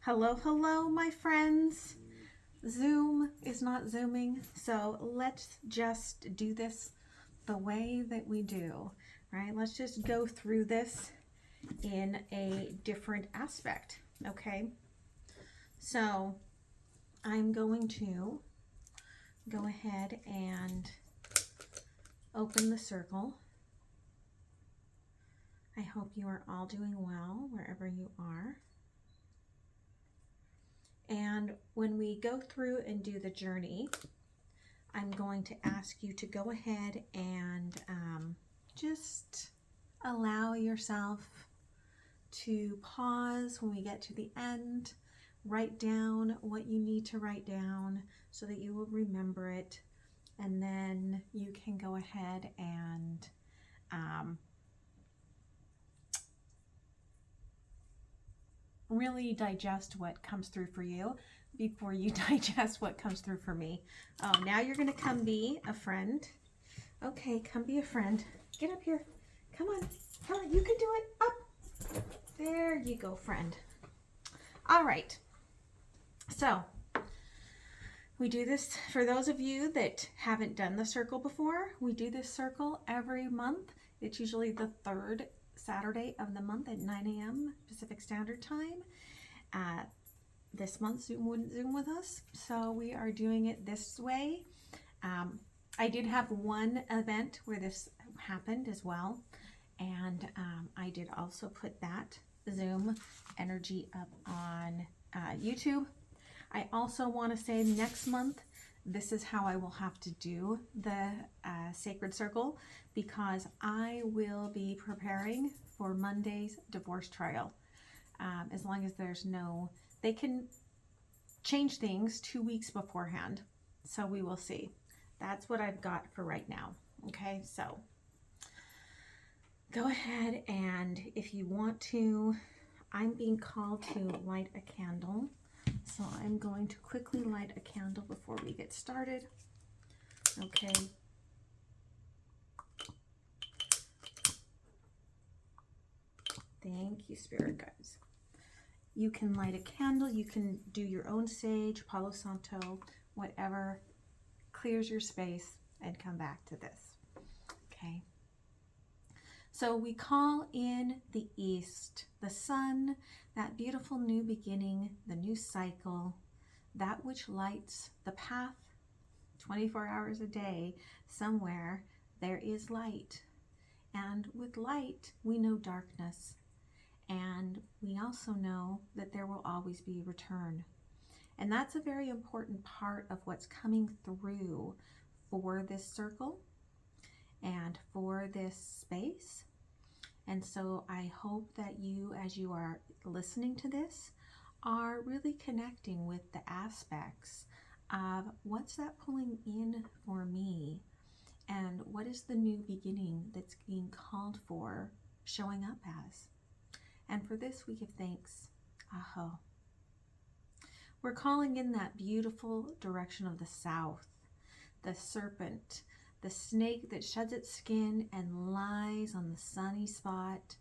Hello, hello, my friends. Zoom is not zooming, so let's just do this the way that we do, right? Let's just go through this in a different aspect, okay? So I'm going to go ahead and open the circle. I hope you are all doing well wherever you are. And when we go through and do the journey, I'm going to ask you to go ahead and just allow yourself to pause when we get to the end, write down what you need to write down so that you will remember it, and then you can go ahead and really digest what comes through for you before you digest what comes through for me. Oh, now you're going to come be a friend. Okay, come be a friend. Get up here. Come on. Come on. You can do it. Up. There you go, friend. All right. So we do this for those of you that haven't done the circle before. We do this circle every month. It's usually the third Saturday of the month at 9 a.m. Pacific Standard Time. This month Zoom wouldn't Zoom with us, so we are doing it this way. I did have one event where this happened as well, and I did also put that Zoom energy up on YouTube. I also want to say next month, this is how I will have to do the Sacred Circle, because I will be preparing for Monday's divorce trial. As long as there's no, they can change things 2 weeks beforehand. So we will see. That's what I've got for right now. Okay, so go ahead, and if you want to, I'm being called to light a candle. So I'm going to quickly light a candle before we get started. Okay. Thank you, Spirit Guides. You can light a candle. You can do your own sage, Palo Santo, whatever clears your space, and come back to this. Okay. So we call in the east, the sun, that beautiful new beginning, the new cycle, that which lights the path 24 hours a day. Somewhere there is light. And with light, we know darkness. And we also know that there will always be return. And that's a very important part of what's coming through for this circle and for this space. And so I hope that you, as you are listening to this, are really connecting with the aspects of what's that pulling in for me, and what is the new beginning that's being called for showing up as. And for this we give thanks. Aho. We're calling in that beautiful direction of the south, the serpent, the snake that sheds its skin and lies on the sunny spot,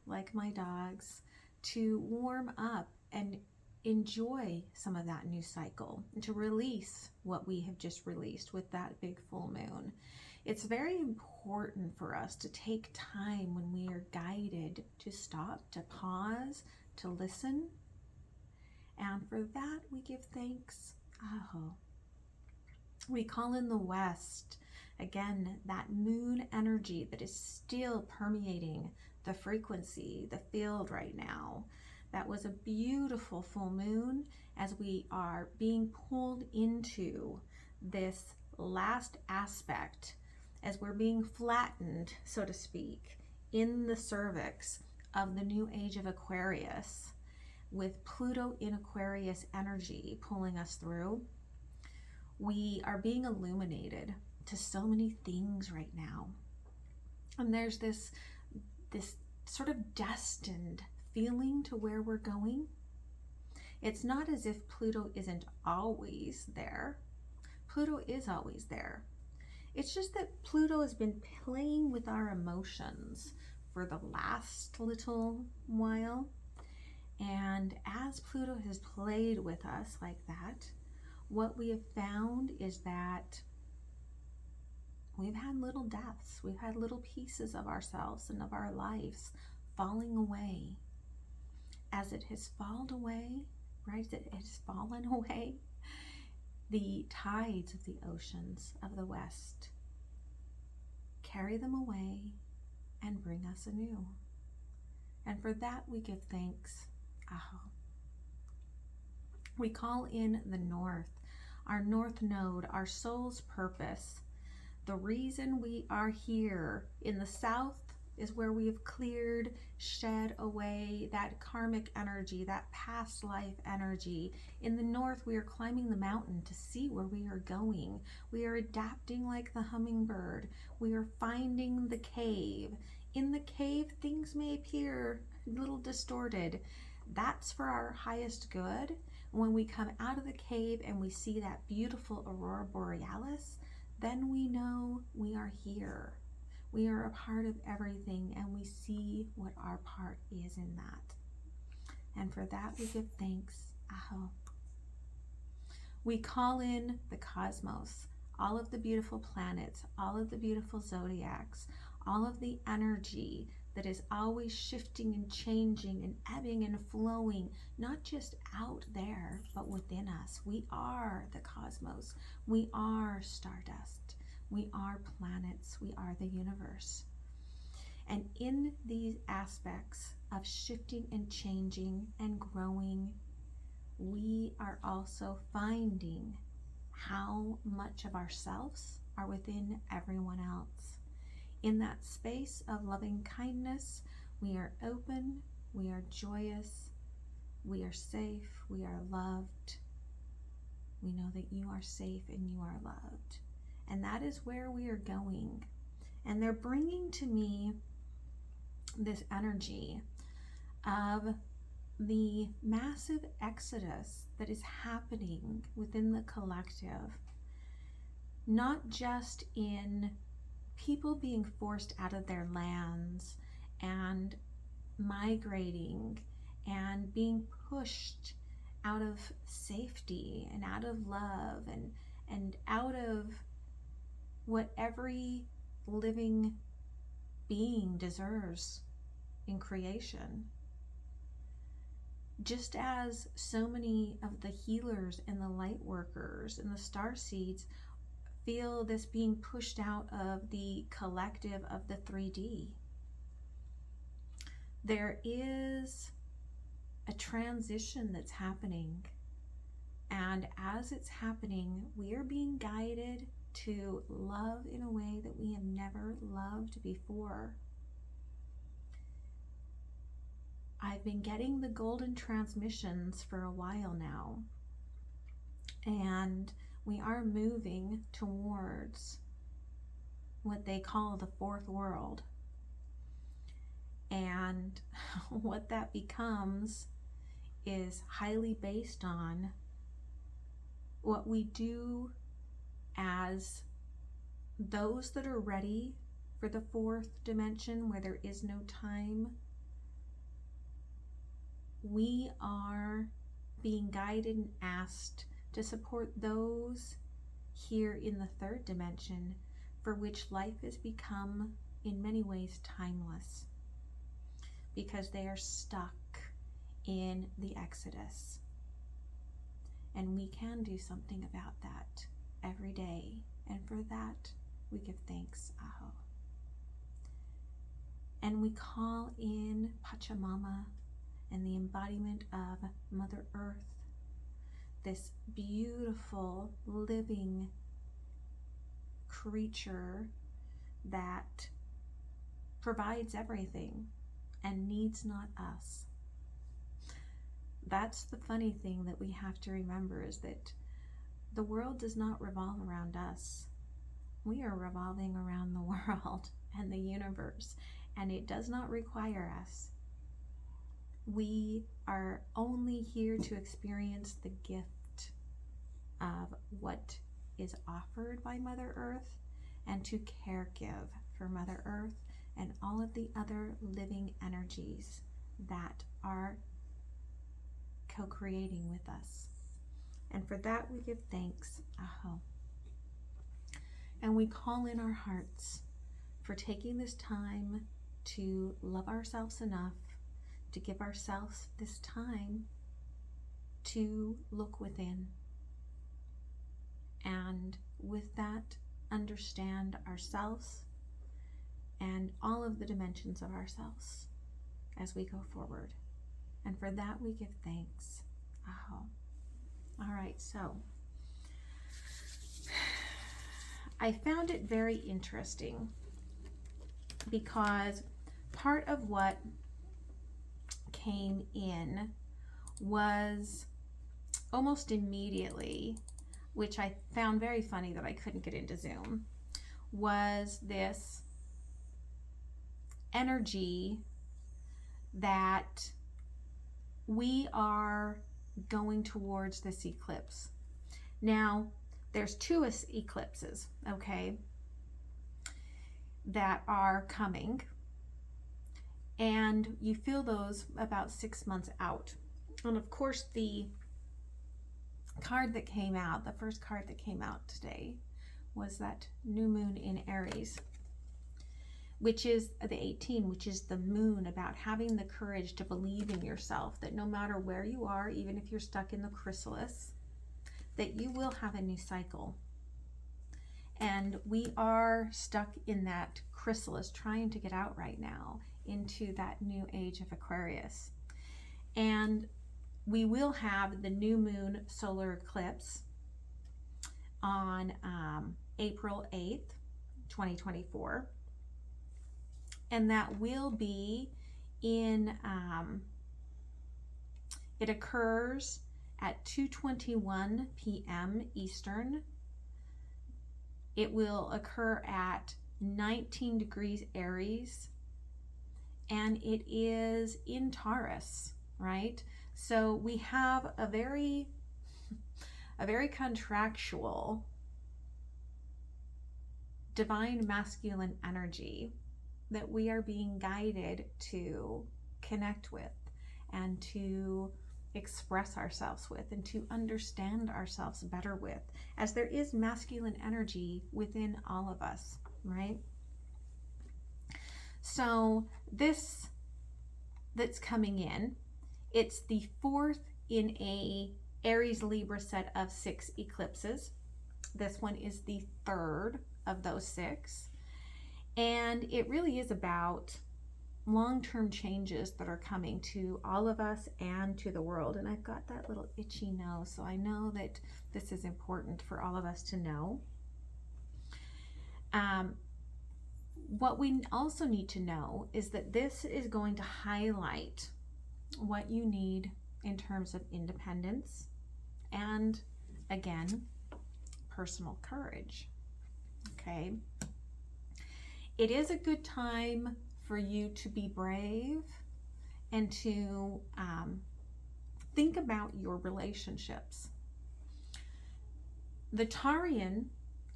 like my dogs, to warm up and enjoy some of that new cycle, and to release what we have just released with that big full moon. It's very important for us to take time when we are guided to stop, to pause, to listen. And for that, we give thanks. Aho. We call in the west. Again, that moon energy that is still permeating the frequency, the field right now. That was a beautiful full moon as we are being pulled into this last aspect, as we're being flattened, so to speak, in the cervix of the new age of Aquarius, with Pluto in Aquarius energy pulling us through. We are being illuminated to so many things right now. And there's this sort of destined feeling to where we're going. It's not as if Pluto isn't always there. Pluto is always there. It's just that Pluto has been playing with our emotions for the last little while. And as Pluto has played with us like that, what we have found is that we've had little deaths. We've had little pieces of ourselves and of our lives falling away. As it has fallen away, right? It has fallen away. The tides of the oceans of the West carry them away and bring us anew. And for that we give thanks. Aho. We call in the North, our North Node, our soul's purpose. The reason we are here. In the South is where we have cleared, shed away that karmic energy, that past life energy. In the North, we are climbing the mountain to see where we are going. We are adapting like the hummingbird. We are finding the cave. In the cave, things may appear a little distorted. That's for our highest good. When we come out of the cave and we see that beautiful aurora borealis, then we know we are here. We are a part of everything, and we see what our part is in that. And for that we give thanks. Aho. We call in the cosmos, all of the beautiful planets, all of the beautiful zodiacs, all of the energy that is always shifting and changing and ebbing and flowing, not just out there, but within us. We are the cosmos. We are stardust. We are planets. We are the universe. And in these aspects of shifting and changing and growing, we are also finding how much of ourselves are within everyone else. In that space of loving kindness, we are open, we are joyous, we are safe, we are loved. We know that you are safe and you are loved. And that is where we are going. And they're bringing to me this energy of the massive exodus that is happening within the collective, not just in people being forced out of their lands and migrating and being pushed out of safety and out of love and out of what every living being deserves in creation. Just as so many of the healers and the light workers and the star seeds feel this being pushed out of the collective of the 3D. There is a transition that's happening, and as it's happening, we are being guided to love in a way that we have never loved before. I've been getting the golden transmissions for a while now, and we are moving towards what they call the fourth world. And what that becomes is highly based on what we do as those that are ready for the fourth dimension where there is no time. We are being guided and asked to support those here in the third dimension for which life has become in many ways timeless, because they are stuck in the exodus. And we can do something about that every day, and for that we give thanks. Aho. And we call in Pachamama and the embodiment of Mother Earth, this beautiful living creature that provides everything and needs not us. That's the funny thing that we have to remember, is that the world does not revolve around us. We are revolving around the world and the universe, and it does not require us. We are only here to experience the gift of what is offered by Mother Earth, and to caregive for Mother Earth and all of the other living energies that are co-creating with us. And for that we give thanks. Aho. And we call in our hearts for taking this time to love ourselves enough to give ourselves this time to look within. And with that, understand ourselves and all of the dimensions of ourselves as we go forward. And for that we give thanks. Aho. All right, so I found it very interesting because part of what came in was almost immediately, which I found very funny that I couldn't get into Zoom, was this energy that we are going towards this eclipse. Now, there's two eclipses, okay, that are coming, and you feel those about 6 months out. And of course, the card that came out, the first card that came out today, was that new moon in Aries, which is the 18, which is the moon, about having the courage to believe in yourself, that no matter where you are, even if you're stuck in the chrysalis, that you will have a new cycle. And we are stuck in that chrysalis trying to get out right now into that new age of Aquarius. And we will have the new moon solar eclipse on April 8th, 2024. And that will be in, it occurs at 2:21 p.m. Eastern. It will occur at 19 degrees Aries, and it is in Taurus, right? So we have a very contractual divine masculine energy that we are being guided to connect with and to express ourselves with and to understand ourselves better with, as there is masculine energy within all of us, right? So this that's coming in, it's the fourth in a Aries Libra set of 6 eclipses. This one is the third of those 6. And it really is about long-term changes that are coming to all of us and to the world. And I've got that little itchy nose, so I know that this is important for all of us to know. What we also need to know is that this is going to highlight what you need in terms of independence and, again, personal courage. Okay? It is a good time for you to be brave and to think about your relationships. The Taurian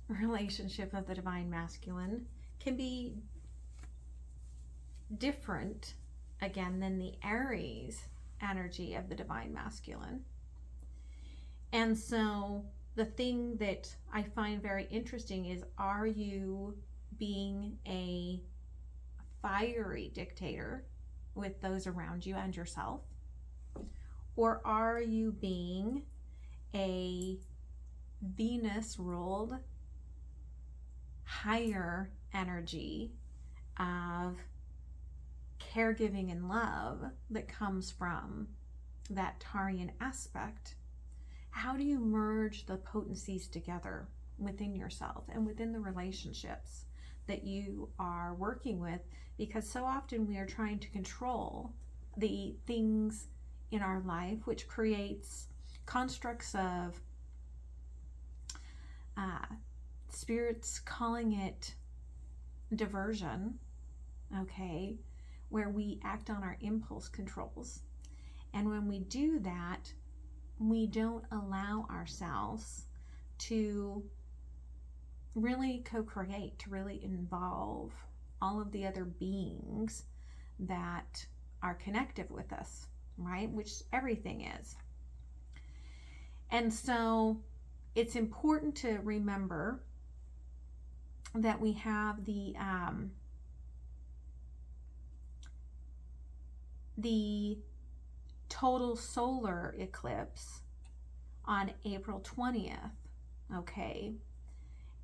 relationship of the divine masculine can be different, again, than the Aries energy of the divine masculine. And so the thing that I find very interesting is, are you being a fiery dictator with those around you and yourself? Or are you being a Venus-ruled higher energy of caregiving and love that comes from that Taurian aspect? How do you merge the potencies together within yourself and within the relationships that you are working with? Because so often we are trying to control the things in our life, which creates constructs of spirits calling it diversion, okay, where we act on our impulse controls. And when we do that, we don't allow ourselves to really co-create, to really involve all of the other beings that are connected with us, right? Which everything is. And so it's important to remember that we have the total solar eclipse on April 20th, okay?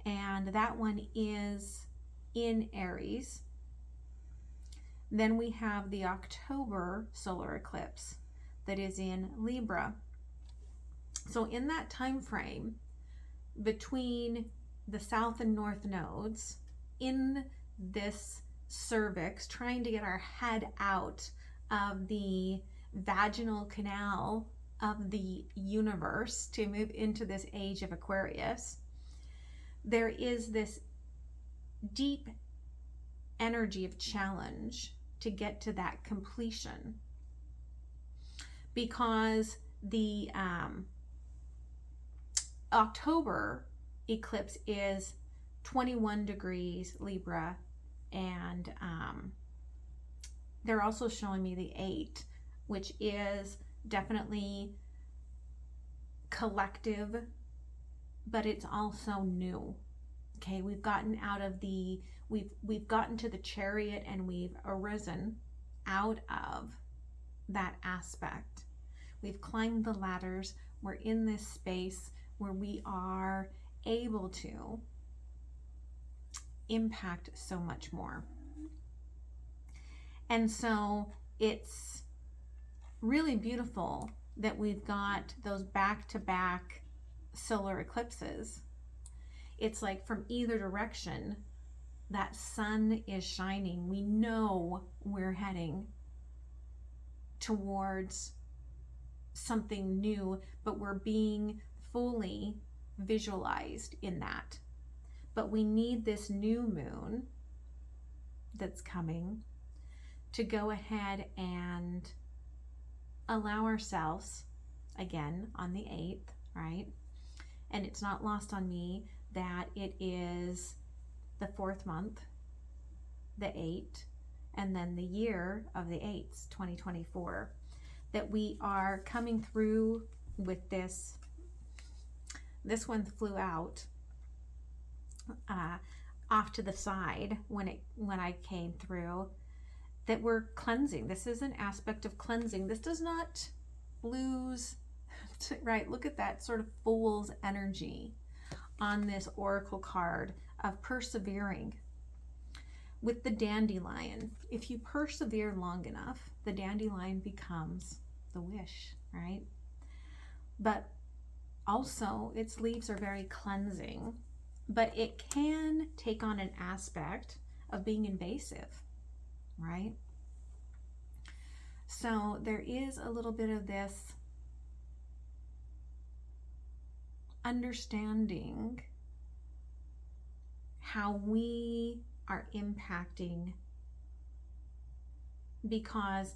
And that one is in Aries. Then we have the October solar eclipse that is in Libra. So in that time frame between the south and north nodes in this cervix, trying to get our head out of the vaginal canal of the universe to move into this age of Aquarius, there is this deep energy of challenge to get to that completion, because the October eclipse is 21 degrees Libra, and they're also showing me the 8, which is definitely collective, but it's also new. Okay, we've gotten out of the, we've gotten to the chariot, and we've arisen out of that aspect. We've climbed the ladders. We're in this space where we are able to impact so much more. And so it's really beautiful that we've got those back-to-back solar eclipses. It's like from either direction, that sun is shining. We know we're heading towards something new, but we're being fully visualized in that. But we need this new moon that's coming to go ahead and allow ourselves, again, on the 8th, right? And it's not lost on me that it is the 4th month, the 8, and then the year of the 8s, 2024, that we are coming through with this. This one flew out off to the side when I came through, that we're cleansing. This is an aspect of cleansing. This does not lose, right? Look at that sort of fool's energy on this oracle card of persevering. With the dandelion, if you persevere long enough, the dandelion becomes the wish, right? But also its leaves are very cleansing, but it can take on an aspect of being invasive, right? So there is a little bit of this understanding how we are impacting, because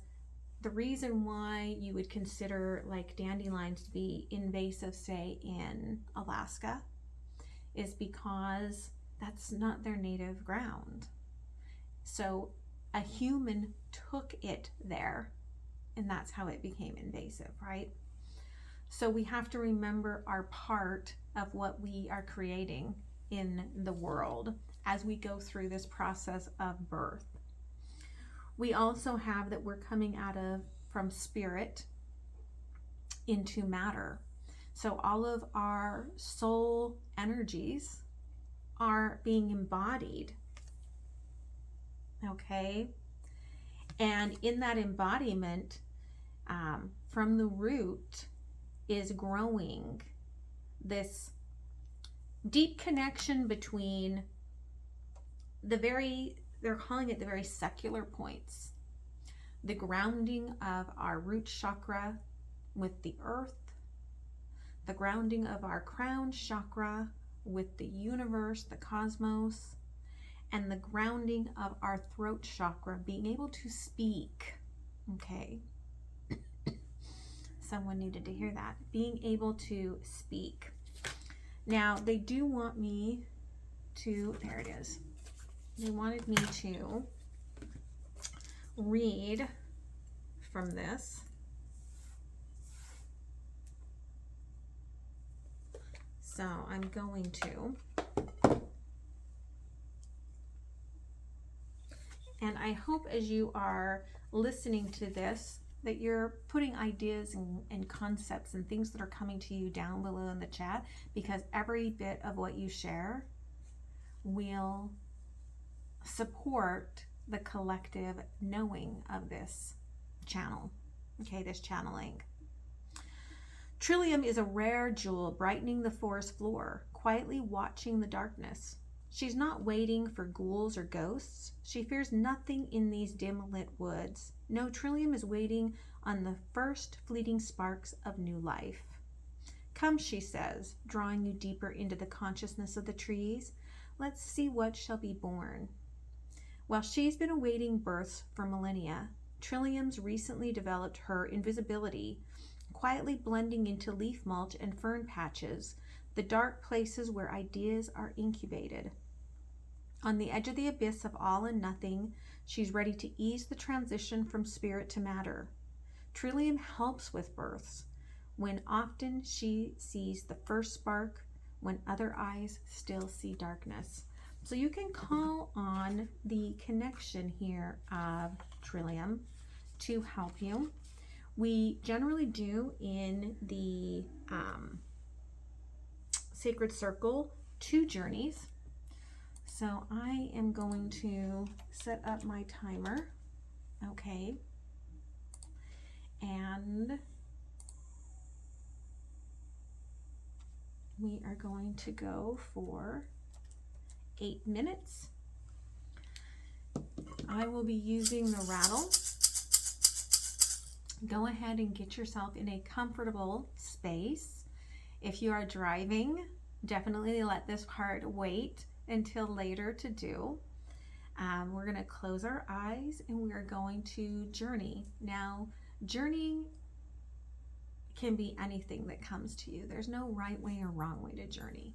the reason why you would consider like dandelions to be invasive, say in Alaska, is because that's not their native ground. So a human took it there, and that's how it became invasive, right? So we have to remember our part of what we are creating in the world as we go through this process of birth. We also have that we're coming out of from spirit into matter. So all of our soul energies are being embodied, okay? And in that embodiment, from the root is growing this deep connection between they're calling it the very secular points, the grounding of our root chakra with the earth, the grounding of our crown chakra with the universe, the cosmos, and the grounding of our throat chakra, being able to speak, okay? Someone needed to hear that. Being able to speak. Now, they do want me to, there it is. They wanted me to read from this. So I'm going to, and I hope as you are listening to this that you're putting ideas and concepts and things that are coming to you down below in the chat, because every bit of what you share will support the collective knowing of this channel, okay, this channeling. Trillium is a rare jewel brightening the forest floor, quietly watching the darkness. She's not waiting for ghouls or ghosts. She fears nothing in these dim-lit woods. No, Trillium is waiting on the first fleeting sparks of new life. Come, she says, drawing you deeper into the consciousness of the trees. Let's see what shall be born. While she's been awaiting births for millennia, Trillium's recently developed her invisibility, quietly blending into leaf mulch and fern patches, the dark places where ideas are incubated. On the edge of the abyss of all and nothing, she's ready to ease the transition from spirit to matter. Trillium helps with births, when often she sees the first spark, when other eyes still see darkness. So you can call on the connection here of Trillium to help you. We generally do in the Sacred Circle 2 journeys. So I am going to set up my timer, okay, and we are going to go for 8 minutes. I will be using the rattle. Go ahead and get yourself in a comfortable space. If you are driving, definitely let this part wait until later to do. We're going to close our eyes and we are going to journey. Now, journeying can be anything that comes to you. There's no right way or wrong way to journey.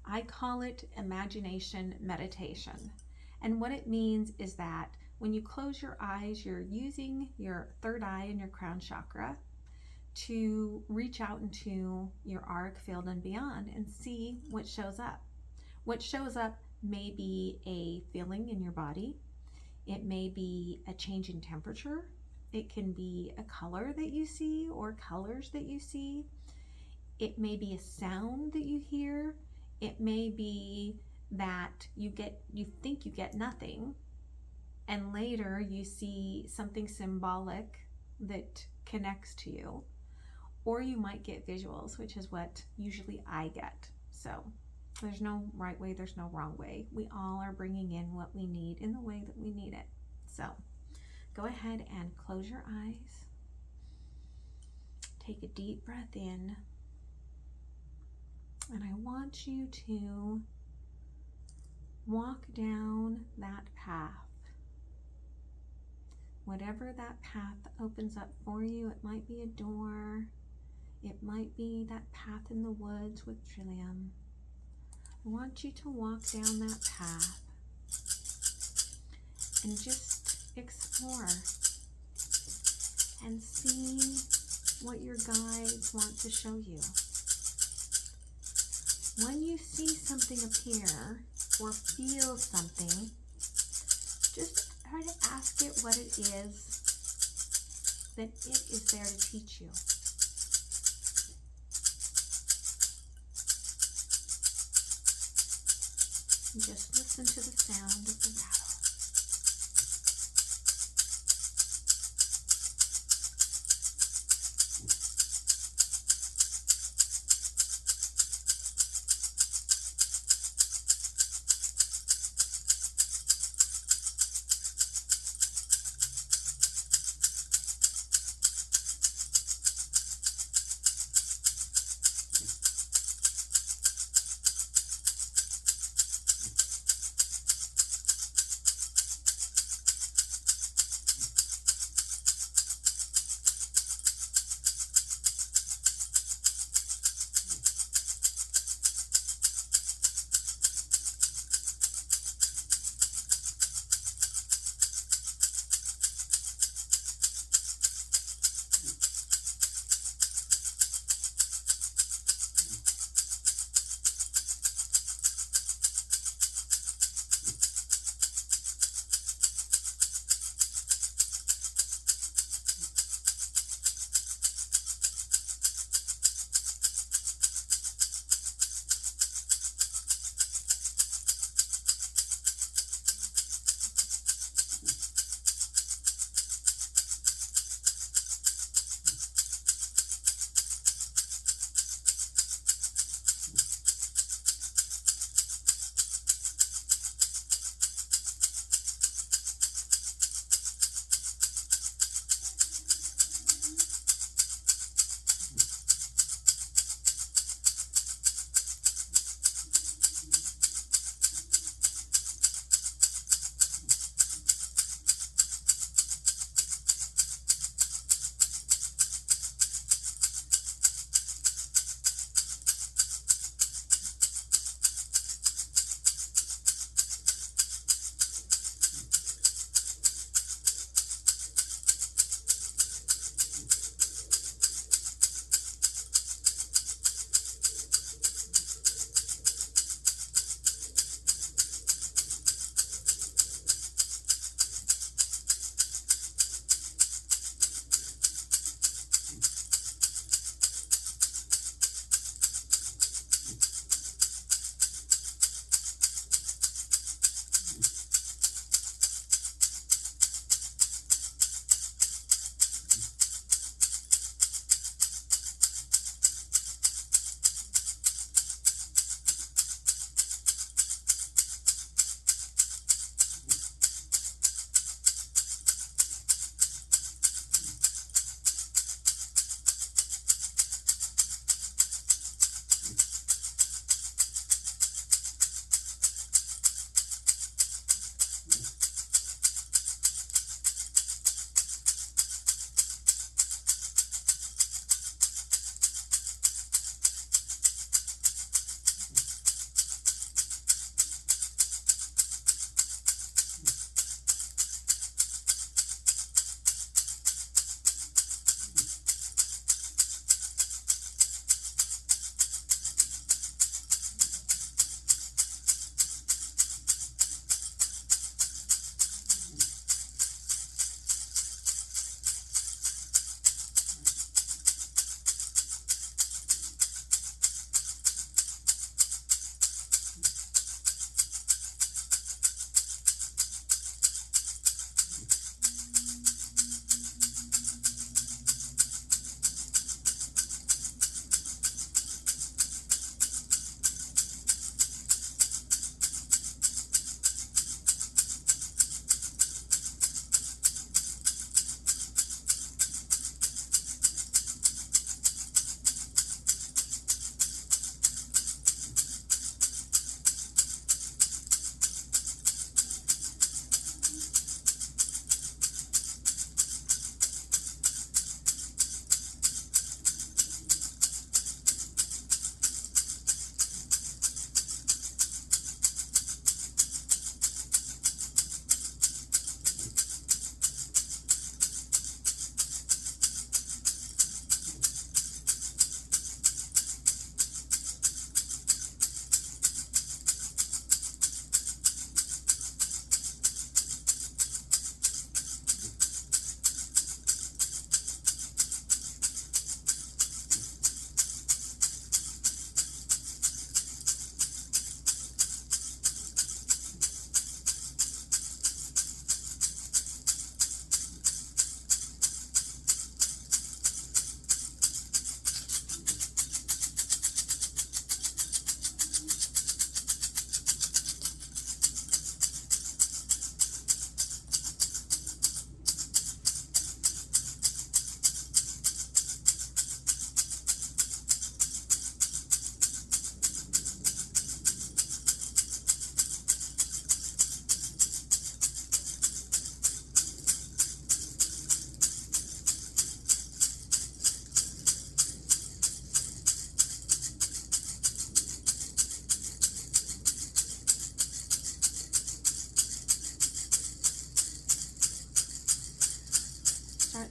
I call it imagination meditation. And what it means is that when you close your eyes, you're using your third eye and your crown chakra to reach out into your auric field and beyond and see what shows up. What shows up may be a feeling in your body. It may be a change in temperature. It can be a color that you see or colors that you see. It may be a sound that you hear. It may be that you think you get nothing, and later you see something symbolic that connects to you. Or you might get visuals, which is what usually I get. So there's no right way, there's no wrong way. We all are bringing in what we need in the way that we need it. So go ahead and close your eyes. Take a deep breath in. And I want you to walk down that path. Whatever that path opens up for you, it might be a door, it might be that path in the woods with Trillium. I want you to walk down that path and just explore and see what your guides want to show you. When you see something appear or feel something, just try to ask it what it is that it is there to teach you. And just listen to the sound of the rattle.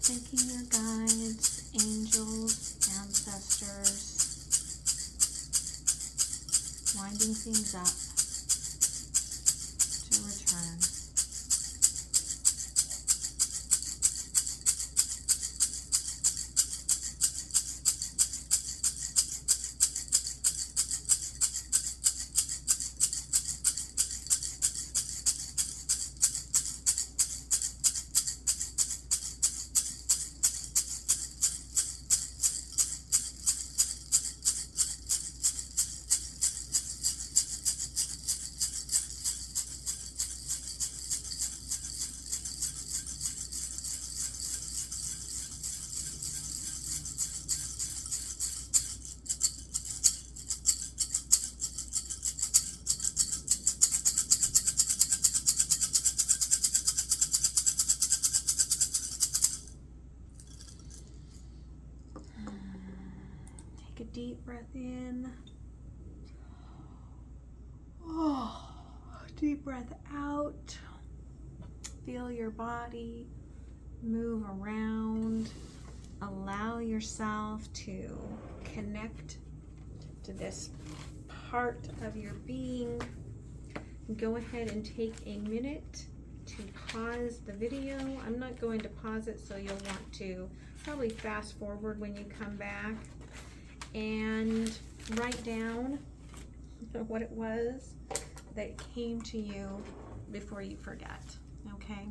thanking your guides, angels, ancestors, winding things up to return. Take a deep breath in. Oh, deep breath out. Feel your body move around. Allow yourself to connect to this part of your being. Go ahead and take a minute to pause the video. I'm not going to pause it, so you'll want to probably fast forward when you come back and write down what it was that came to you before you forget, okay?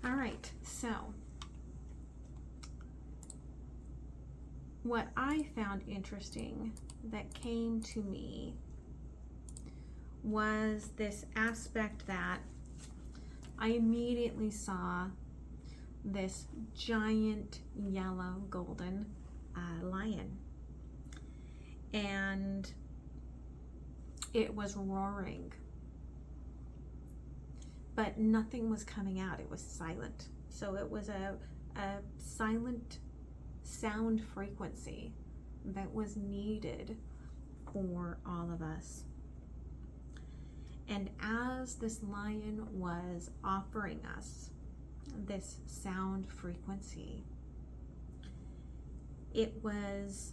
All right, so what I found interesting that came to me was this aspect that I immediately saw this giant yellow golden lion, and it was roaring, but nothing was coming out. It was silent. So it was a silent sound frequency that was needed for all of us. And as this lion was offering us this sound frequency, it was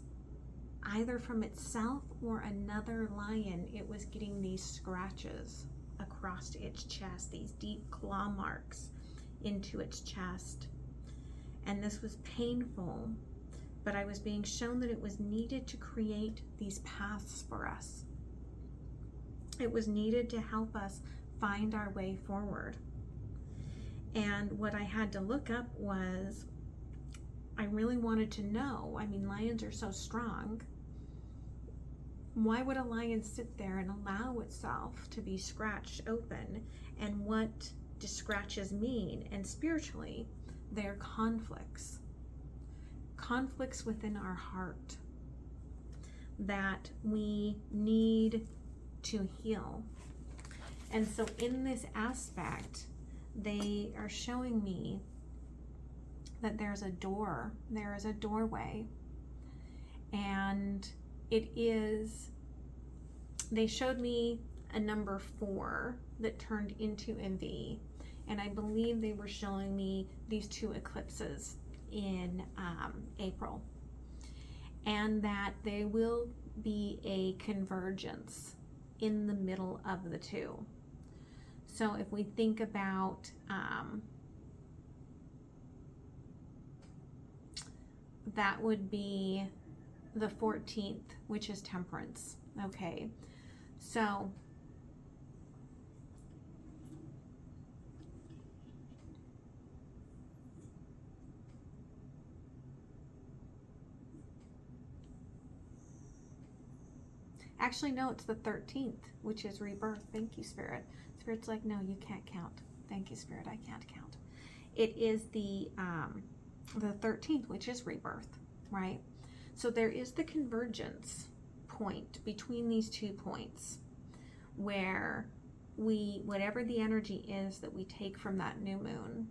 either from itself or another lion, it was getting these scratches across its chest, these deep claw marks into its chest. And this was painful, but I was being shown that it was needed to create these paths for us. It was needed to help us find our way forward. And what I had to look up was, I really wanted to know, I mean, lions are so strong. Why would a lion sit there and allow itself to be scratched open? And what do scratches mean? And spiritually, they're conflicts. Conflicts within our heart that we need to heal. And so in this aspect, they are showing me that there's a door, there is a doorway, and it is, they showed me a number 4 that turned into a V, and I believe they were showing me these 2 eclipses in April, and that there will be a convergence in the middle of the 2. So if we think about that would be the 14th, which is Temperance. Okay, so actually, no, it's the 13th, which is rebirth. Thank you, Spirit. Spirit's like, no, you can't count. Thank you, Spirit, I can't count. It is the 13th, which is rebirth, right? So there is the convergence point between these 2 points where we, whatever the energy is that we take from that new moon,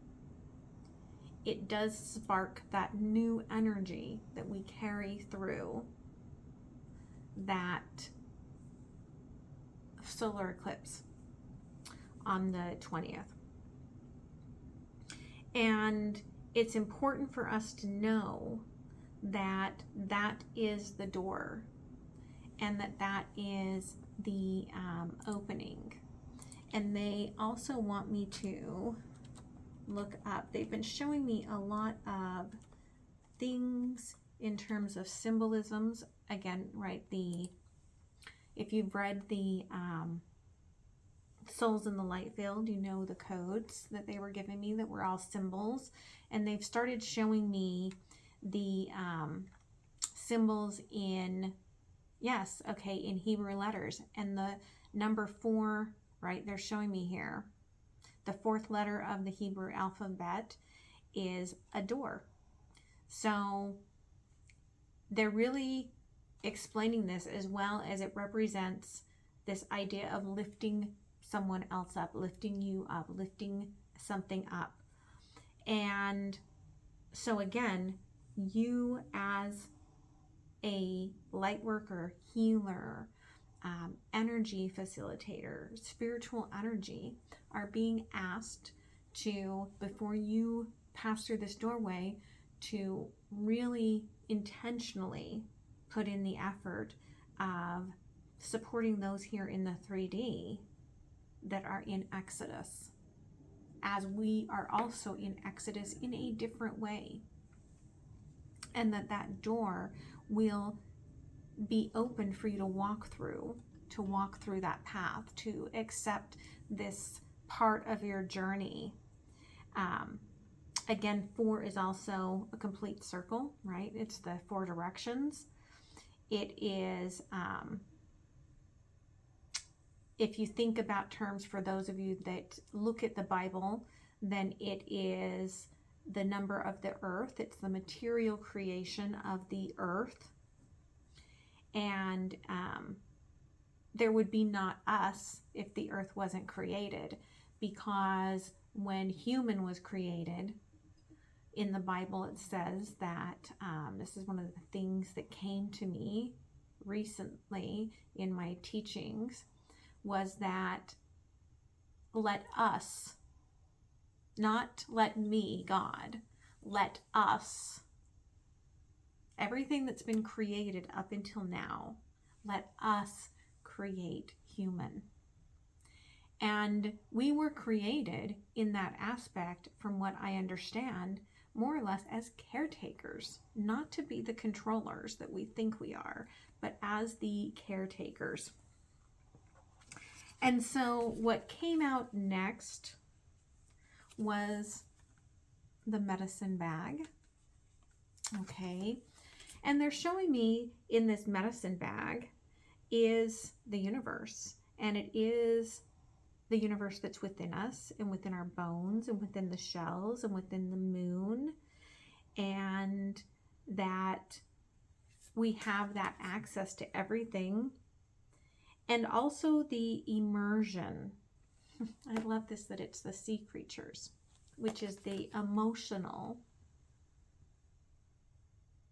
it does spark that new energy that we carry through that solar eclipse on the 20th. And it's important for us to know that that is the door, and that that is the opening. And they also want me to look up, they've been showing me a lot of things in terms of symbolisms. Again, right, if you've read the Souls in the Light Field, you know the codes that they were giving me that were all symbols, and they've started showing me the symbols in, yes, okay, in Hebrew letters. And the number 4, right, they're showing me here, the 4th letter of the Hebrew alphabet is a door. So they're really explaining this, as well as it represents this idea of lifting someone else up, lifting you up, lifting something up. And so again, you as a light worker, healer, energy facilitator, spiritual energy, are being asked to, before you pass through this doorway, to really intentionally put in the effort of supporting those here in the 3D that are in Exodus, as we are also in Exodus in a different way. And that door will be open for you to walk through that path, to accept this part of your journey. Again, 4 is also a complete circle, right? It's the 4 directions. It is, if you think about terms for those of you that look at the Bible, then it is the number of the earth. It's the material creation of the earth. And there would be not us if the earth wasn't created, because when human was created, in the Bible it says that, this is one of the things that came to me recently in my teachings, was that let us, not let me, God, let us, everything that's been created up until now, let us create human. And we were created in that aspect, from what I understand, more or less as caretakers, not to be the controllers that we think we are, but as the caretakers. And so what came out next was the medicine bag. Okay. And they're showing me in this medicine bag is the universe. And it is the universe that's within us and within our bones and within the shells and within the moon. And that we have that access to everything. And also the immersion. I love this, that it's the sea creatures, which is the emotional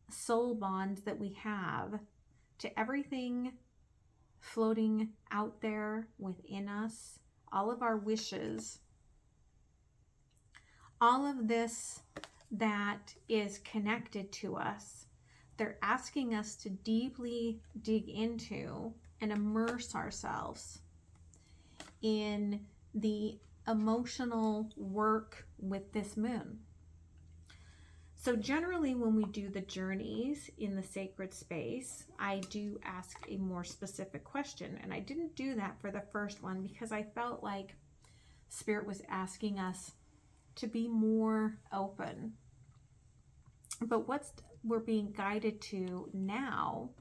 soul bond that we have to everything floating out there within us, all of our wishes, all of this that is connected to us. They're asking us to deeply dig into and immerse ourselves in the emotional work with this moon. So generally when we do the journeys in the sacred space, I do ask a more specific question. And I didn't do that for the first one because I felt like Spirit was asking us to be more open. But what we're being guided to now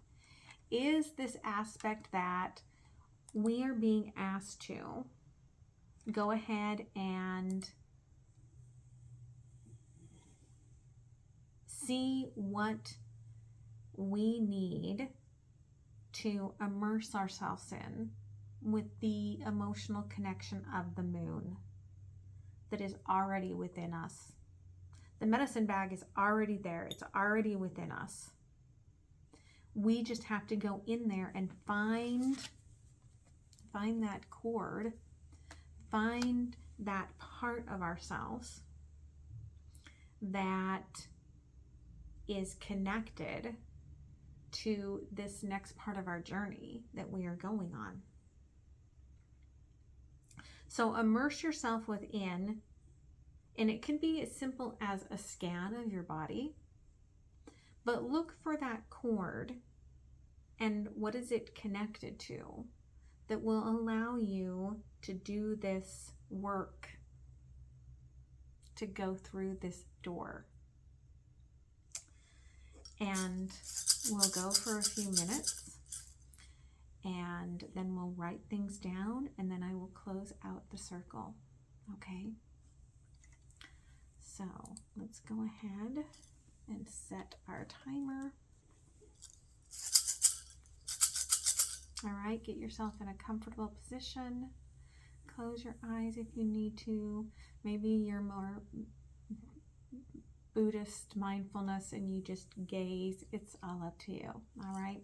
is this aspect that we are being asked to go ahead and see what we need to immerse ourselves in with the emotional connection of the moon that is already within us. The medicine bag is already there. It's already within us. We just have to go in there and find that cord, find that part of ourselves that is connected to this next part of our journey that we are going on. So immerse yourself within, and it can be as simple as a scan of your body, but look for that cord and what is it connected to that will allow you to do this work, to go through this door. And we'll go for a few minutes and then we'll write things down and then I will close out the circle. Okay? So let's go ahead and set our timer. All right, get yourself in a comfortable position. Close your eyes if you need to. Maybe you're more Buddhist mindfulness and you just gaze. It's all up to you. All right.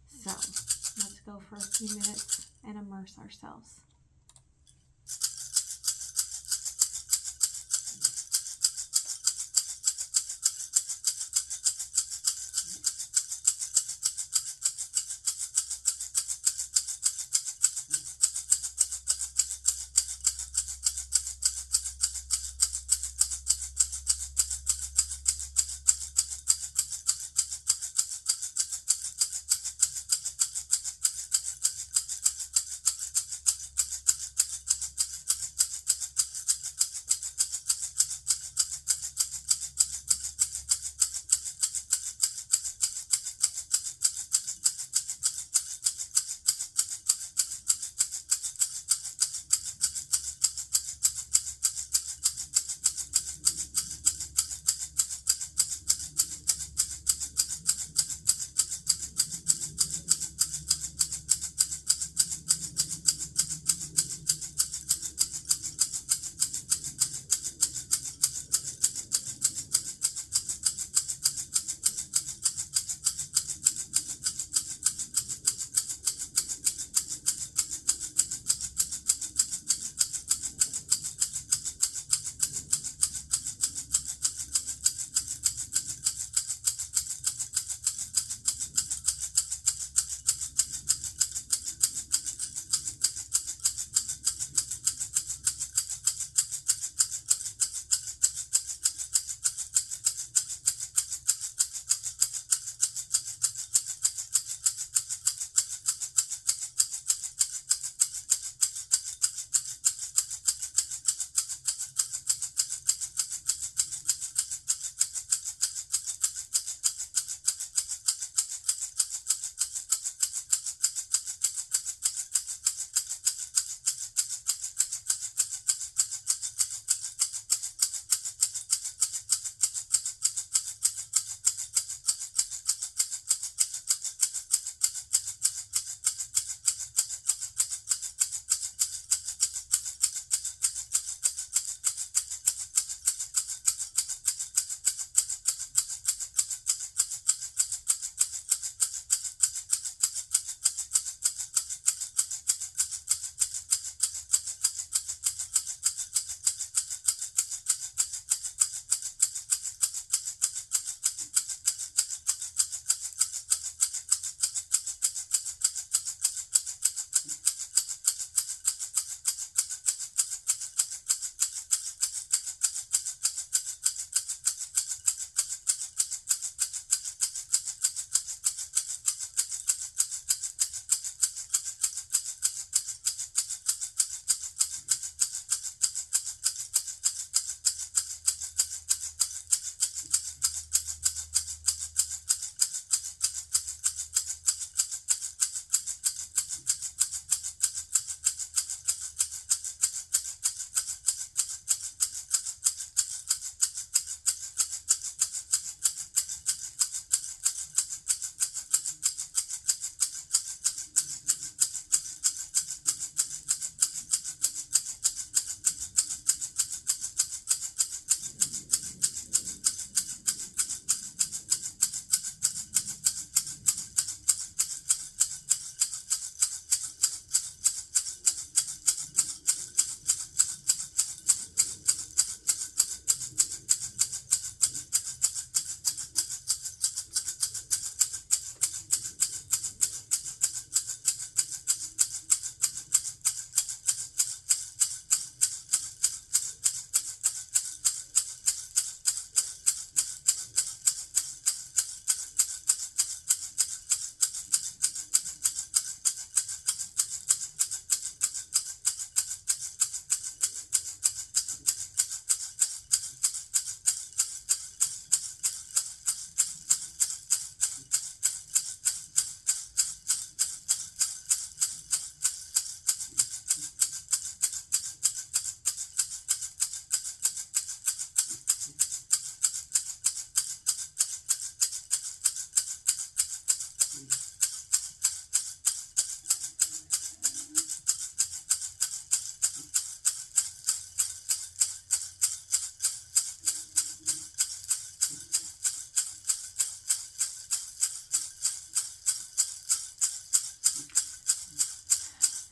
So let's go for a few minutes and immerse ourselves.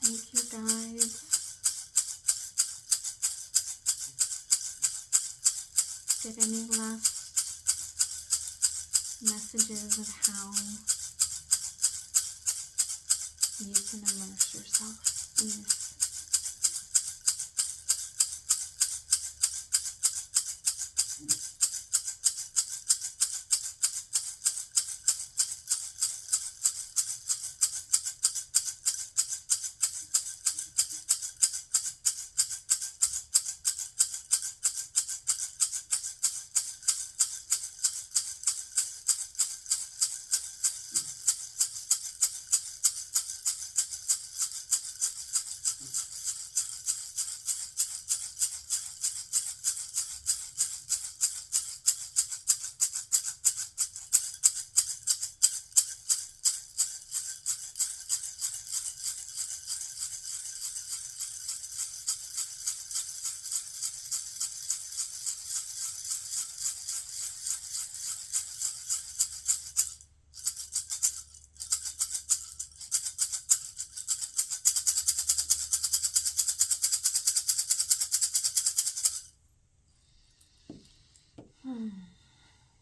Thank you, guys. Get any last messages of how you can immerse yourself in this?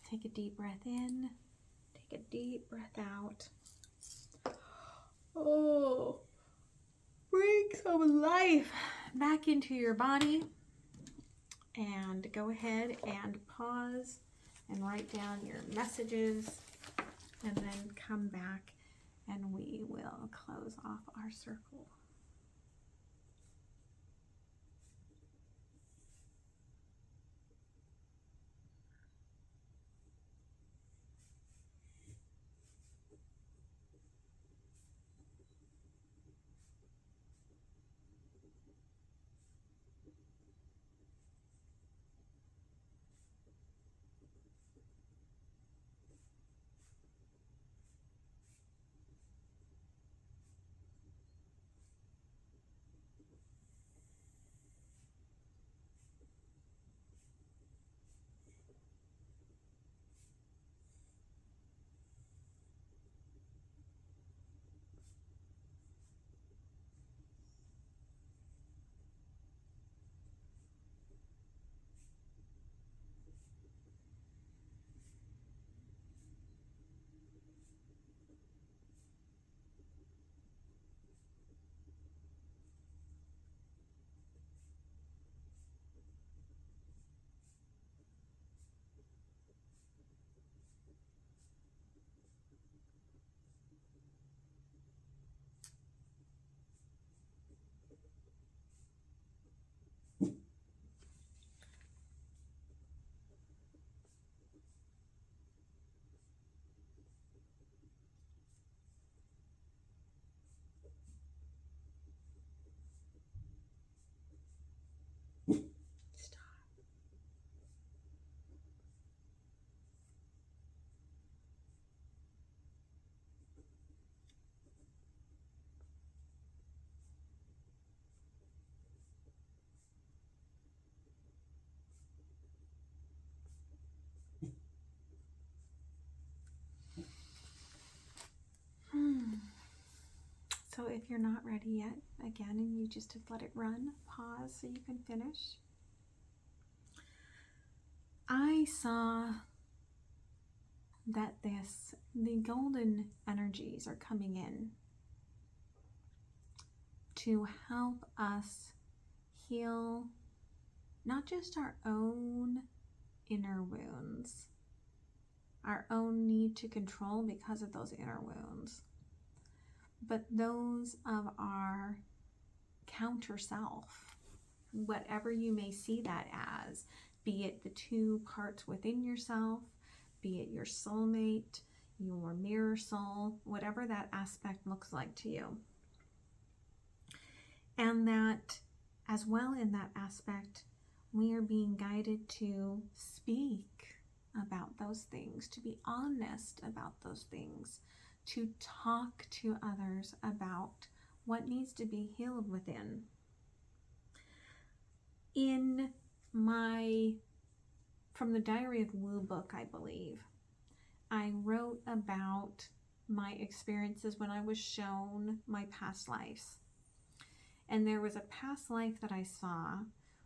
Take a deep breath in. Take a deep breath out. Oh, bring some life back into your body. And go ahead and pause and write down your messages. And then come back and we will close off our circle. So if you're not ready yet, again, and you just let it run, pause so you can finish. I saw that the golden energies are coming in to help us heal not just our own inner wounds, our own need to control because of those inner wounds, but those of our counter self, whatever you may see that as, be it the two parts within yourself, be it your soulmate, your mirror soul, whatever that aspect looks like to you. And that as well in that aspect, we are being guided to speak about those things, to be honest about those things, to talk to others about what needs to be healed within. In from the Diary of Woo book, I believe, I wrote about my experiences when I was shown my past lives. And there was a past life that I saw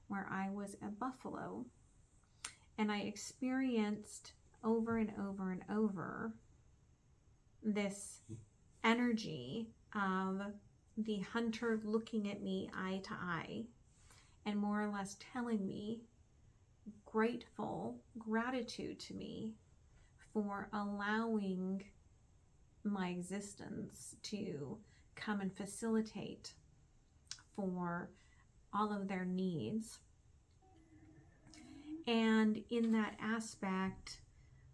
where I was a buffalo, and I experienced over and over and over this energy of the hunter looking at me eye to eye and more or less telling me gratitude to me for allowing my existence to come and facilitate for all of their needs. And in that aspect,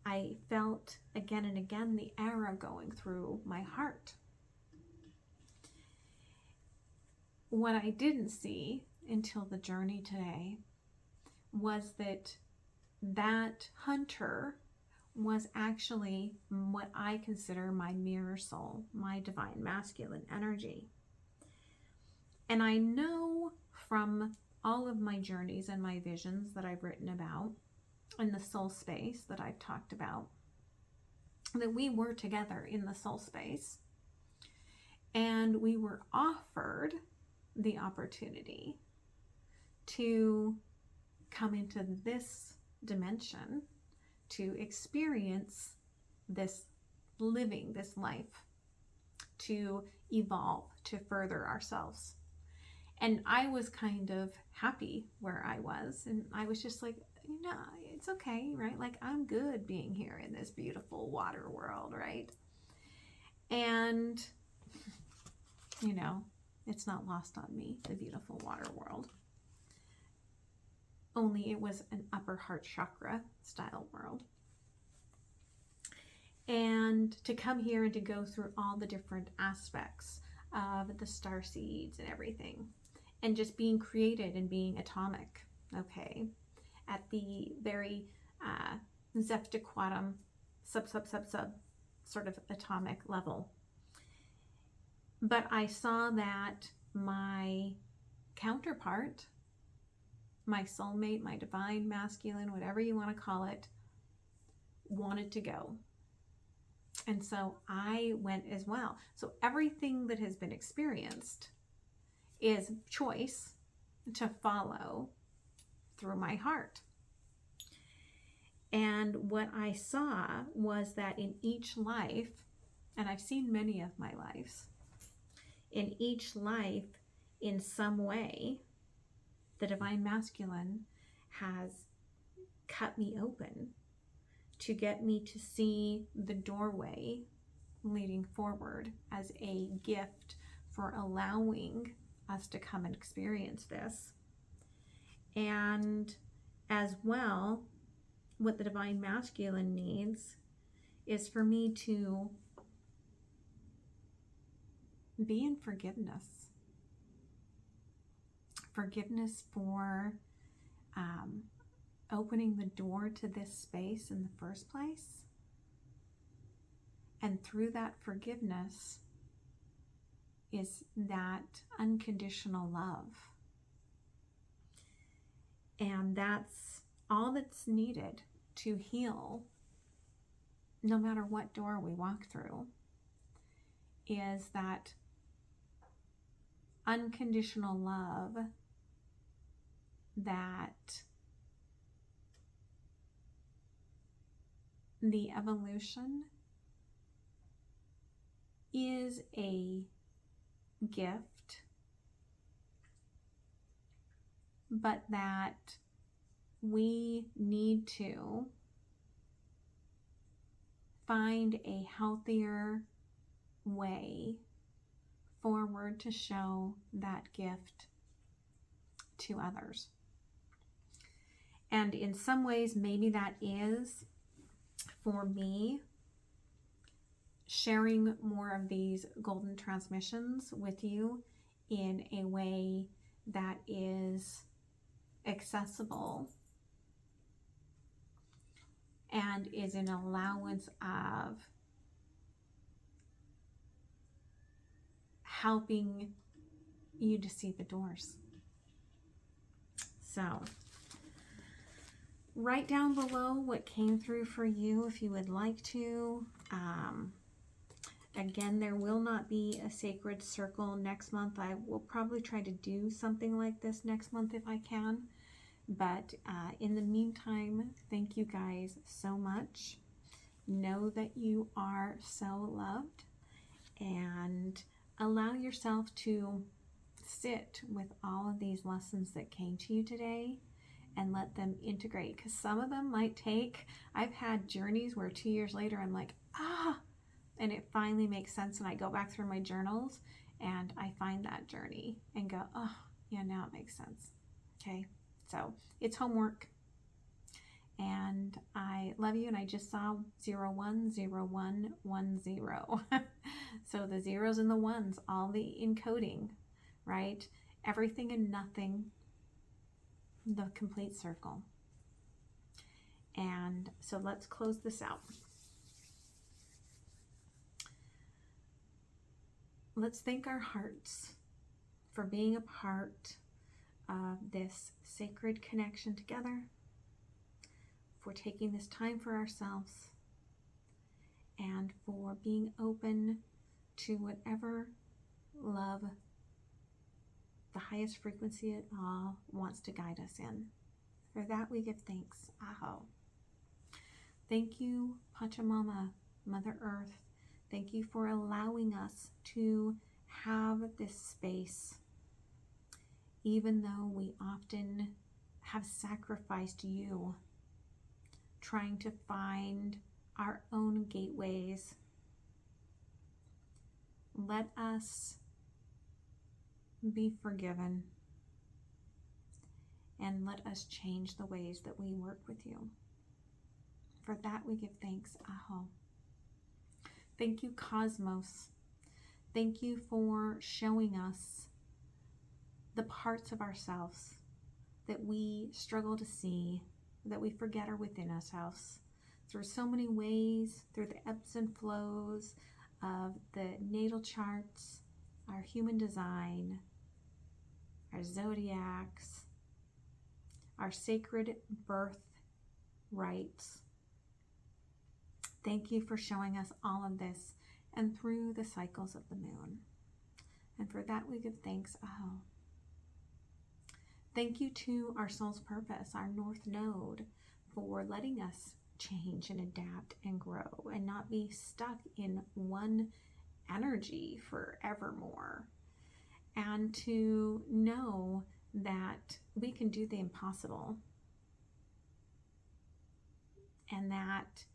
I felt again and again the arrow going through my heart. What I didn't see until the journey today was that hunter was actually what I consider my mirror soul, my divine masculine energy. And I know from all of my journeys and my visions that I've written about in the soul space that I've talked about, that we were together in the soul space, and we were offered the opportunity to come into this dimension to experience this living, this life, to evolve, to further ourselves. And I was kind of happy where I was, and I was just like, it's okay, right? Like, I'm good being here in this beautiful water world, right? And it's not lost on me, the beautiful water world. Only it was an upper heart chakra style world. And to come here and to go through all the different aspects of the star seeds and everything, and just being created and being atomic, okay, at the very zepta quantum sub sort of atomic level. But I saw that my counterpart, my soulmate, my divine masculine, whatever you want to call it, wanted to go. And so I went as well. So everything that has been experienced is choice to follow through my heart. And what I saw was that in each life, and I've seen many of my lives, in each life, in some way, the divine masculine has cut me open to get me to see the doorway leading forward as a gift for allowing us to come and experience this. And as well, what the divine masculine needs is for me to be in forgiveness. Forgiveness for opening the door to this space in the first place. And through that forgiveness is that unconditional love. And that's all that's needed to heal, no matter what door we walk through, is that unconditional love that the evolution is a gift, but that we need to find a healthier way forward to show that gift to others. And in some ways, maybe that is, for me, sharing more of these golden transmissions with you in a way that is accessible and is an allowance of helping you to see the doors. So write down below what came through for you if you would like to. Again, there will not be a sacred circle next month. I will probably try to do something like this next month if I can. But in the meantime, thank you guys so much. Know that you are so loved, and allow yourself to sit with all of these lessons that came to you today and let them integrate, because some of them might take, I've had journeys where 2 years later I'm like, and it finally makes sense, and I go back through my journals and I find that journey and go, oh yeah, now it makes sense. Okay, so it's homework, and I love you. And I just saw 010110. So the zeros and the ones, all the encoding, right? Everything and nothing, the complete circle. And so let's close this out. Let's thank our hearts for being a part of this sacred connection together, for taking this time for ourselves, and for being open to whatever love, the highest frequency it all, wants to guide us in. For that we give thanks. Aho. Thank you, Pachamama, Mother Earth. Thank you for allowing us to have this space, even though we often have sacrificed you, trying to find our own gateways. Let us be forgiven, and let us change the ways that we work with you. For that we give thanks. Aho. Thank you, Cosmos. Thank you for showing us the parts of ourselves that we struggle to see, that we forget are within ourselves, through so many ways, through the ebbs and flows of the natal charts, our human design, our zodiacs, our sacred birth rites. Thank you for showing us all of this, and through the cycles of the moon. And for that we give thanks. Oh. Thank you to our soul's purpose, our North Node, for letting us change and adapt and grow and not be stuck in one energy forevermore. And to know that we can do the impossible, and that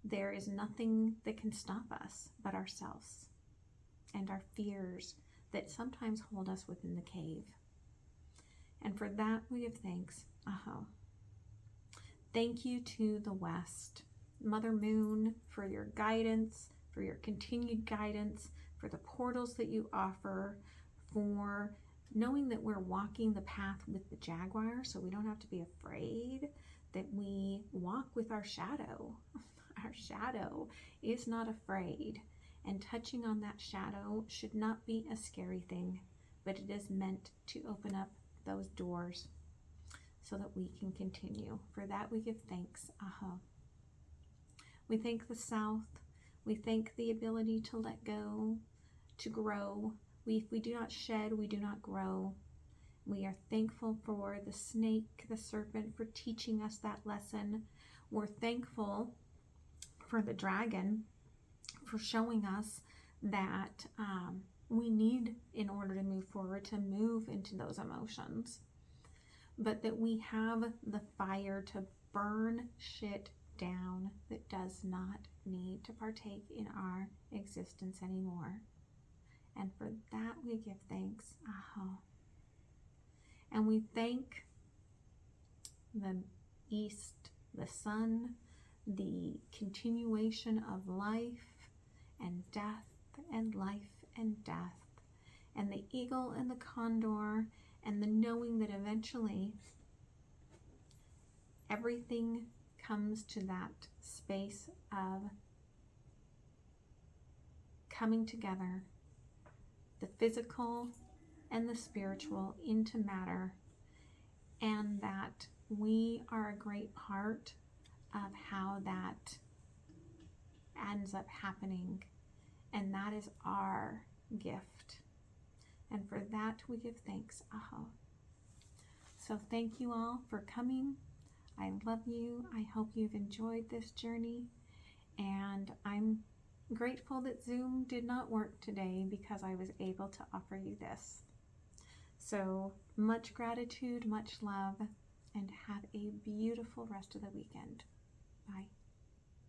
there is nothing that can stop us but ourselves and our fears that sometimes hold us within the cave. And for that we give thanks. Aho. Thank you to the West, Mother Moon, for your guidance, for your continued guidance, for the portals that you offer, for knowing that we're walking the path with the jaguar, so we don't have to be afraid, that we walk with our shadow. Our shadow is not afraid, and touching on that shadow should not be a scary thing, but it is meant to open up those doors so that we can continue. For that we give thanks. Aho. We thank the South. We thank the ability to let go, to grow. If we do not shed, we do not grow. We are thankful for the snake, the serpent, for teaching us that lesson. We're thankful for the dragon, for showing us that we need, in order to move forward, to move into those emotions, but that we have the fire to burn shit down that does not need to partake in our existence anymore. And for that we give thanks. Aho. And we thank the East, the sun, the continuation of life and death and life and death, and the eagle and the condor, and the knowing that eventually everything comes to that space of coming together, the physical and the spiritual into matter, and that we are a great part of how that ends up happening, And that is our gift. And for that we give thanks. So thank you all for coming. I love you. I hope you've enjoyed this journey. And I'm grateful that Zoom did not work today because I was able to offer you this. So much gratitude, much love, and have a beautiful rest of the weekend. Bye.